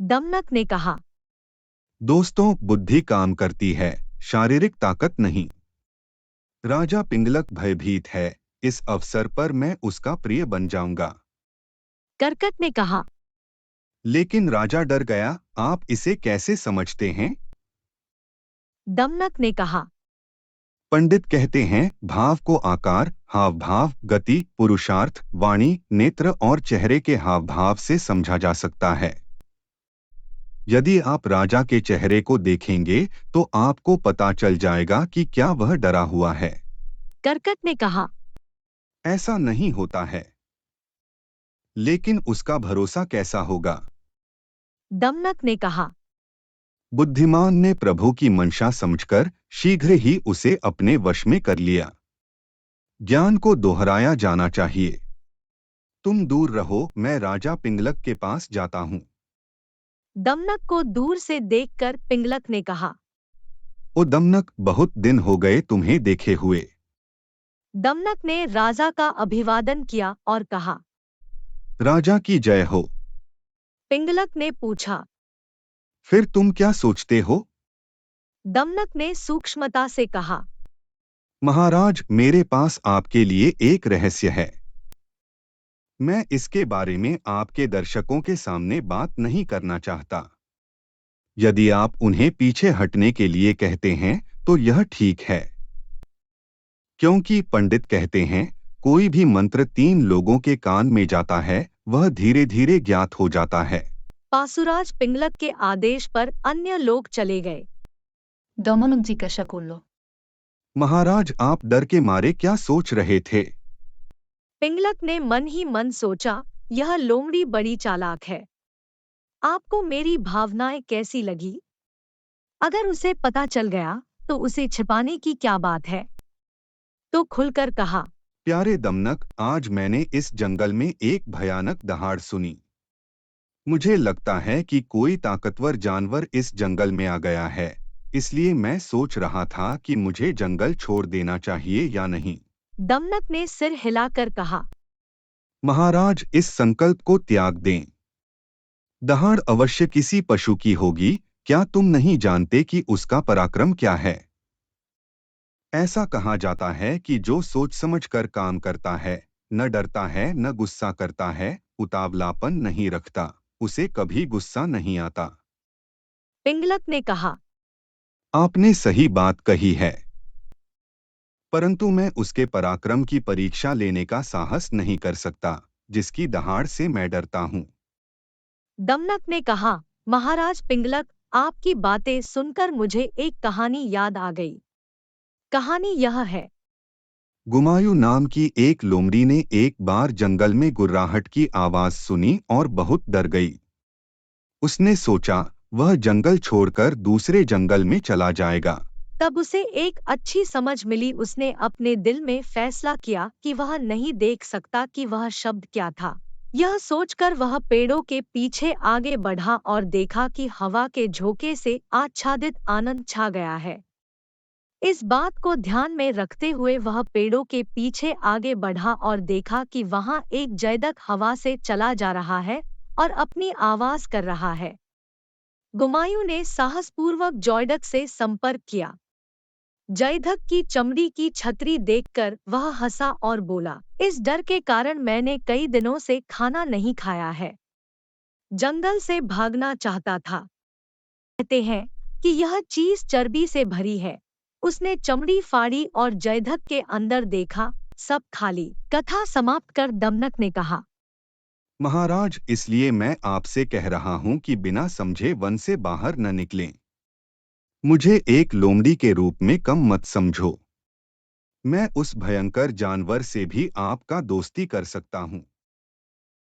दमनक ने कहा। दोस्तों, बुद्धि काम करती है, शारीरिक ताकत नहीं। राजा पिंगलक भयभीत है, इस अवसर पर मैं उसका प्रिय बन जाऊंगा। करकट ने कहा। लेकिन राजा डर गया, आप इसे कैसे समझते हैं? दमनक ने कहा। पंडित कहते हैं, भाव को आकार, हाव भाव, गति, पुरुषार्थ, वाणी, नेत्र और चेहरे के हाव भाव से समझा जा सकता है। यदि आप राजा के चेहरे को देखेंगे तो आपको पता चल जाएगा कि क्या वह डरा हुआ है। करकट ने कहा। ऐसा नहीं होता है। लेकिन उसका भरोसा कैसा होगा? दमनक ने कहा। बुद्धिमान ने प्रभु की मंशा समझकर शीघ्र ही उसे अपने वश में कर लिया। ज्ञान को दोहराया जाना चाहिए। तुम दूर रहो, मैं राजा पिंगलक के पास जाता हूँ। दमनक को दूर से देखकर पिंगलक ने कहा। ओ दमनक, बहुत दिन हो गए तुम्हें देखे हुए। दमनक ने राजा का अभिवादन किया और कहा। राजा की जय हो। पिंगलक ने पूछा। फिर तुम क्या सोचते हो? दमनक ने सूक्ष्मता से कहा। महाराज, मेरे पास आपके लिए एक रहस्य है। मैं इसके बारे में आपके दर्शकों के सामने बात नहीं करना चाहता। यदि आप उन्हें पीछे हटने के लिए कहते हैं तो यह ठीक है। क्योंकि पंडित कहते हैं, कोई भी मंत्र 3 लोगों के कान में जाता है, वह धीरे धीरे ज्ञात हो जाता है। पासुराज पिंगलक के आदेश पर अन्य लोग चले गए। दमनक जिज्ञासा करलो। महाराज, आप डर के मारे क्या सोच रहे थे? पिंगलक ने मन ही मन सोचा, यह लोमड़ी बड़ी चालाक है। आपको मेरी भावनाएं कैसी लगी? अगर उसे पता चल गया तो उसे छिपाने की क्या बात है? तो खुलकर कहा। प्यारे दमनक, आज मैंने इस जंगल में एक भयानक दहाड़ सुनी। मुझे लगता है कि कोई ताकतवर जानवर इस जंगल में आ गया है, इसलिए मैं सोच रहा था कि मुझे जंगल छोड़ देना चाहिए या नहीं। दमनक ने सिर हिलाकर कहा। महाराज, इस संकल्प को त्याग दें। दहाड़ अवश्य किसी पशु की होगी, क्या तुम नहीं जानते कि उसका पराक्रम क्या है? ऐसा कहा जाता है कि जो सोच समझकर काम करता है, न डरता है न गुस्सा करता है, उतावलापन नहीं रखता, उसे कभी गुस्सा नहीं आता। पिंगलक ने कहा। आपने सही बात कही है, परंतु मैं उसके पराक्रम की परीक्षा लेने का साहस नहीं कर सकता, जिसकी दहाड़ से मैं डरता हूँ। दमनक ने कहा, महाराज पिंगलक, आपकी बातें सुनकर मुझे एक कहानी याद आ गई। कहानी यह है। गुमायूं नाम की एक लोमड़ी ने एक बार जंगल में गुर्राहट की आवाज सुनी और बहुत डर गई। उसने सोचा, वह जंगल छोड़कर दूसरे जंगल में चला जाएगा। तब उसे एक अच्छी समझ मिली। उसने अपने दिल में फैसला किया कि वह नहीं देख सकता कि वह शब्द क्या था। यह सोचकर वह पेड़ों के पीछे आगे बढ़ा और देखा कि हवा के झोंके से आच्छादित आनंद छा गया है। इस बात को ध्यान में रखते हुए वह पेड़ों के पीछे आगे बढ़ा और देखा कि वहां एक जैदक हवा से चला जा रहा है और अपनी आवाज कर रहा है। गुमायूं ने साहसपूर्वक जॉयडक से संपर्क किया। जयधक की चमड़ी की छतरी देखकर वह हंसा और बोला, इस डर के कारण मैंने कई दिनों से खाना नहीं खाया है। जंगल से भागना चाहता था। कहते हैं कि यह चीज चर्बी से भरी है। उसने चमड़ी फाड़ी और जयधक के अंदर देखा, सब खाली। कथा समाप्त कर दमनक ने कहा। महाराज, इसलिए मैं आपसे कह रहा हूं कि बिना समझे वन से बाहर न निकलें। मुझे एक लोमड़ी के रूप में कम मत समझो। मैं उस भयंकर जानवर से भी आपका दोस्ती कर सकता हूं।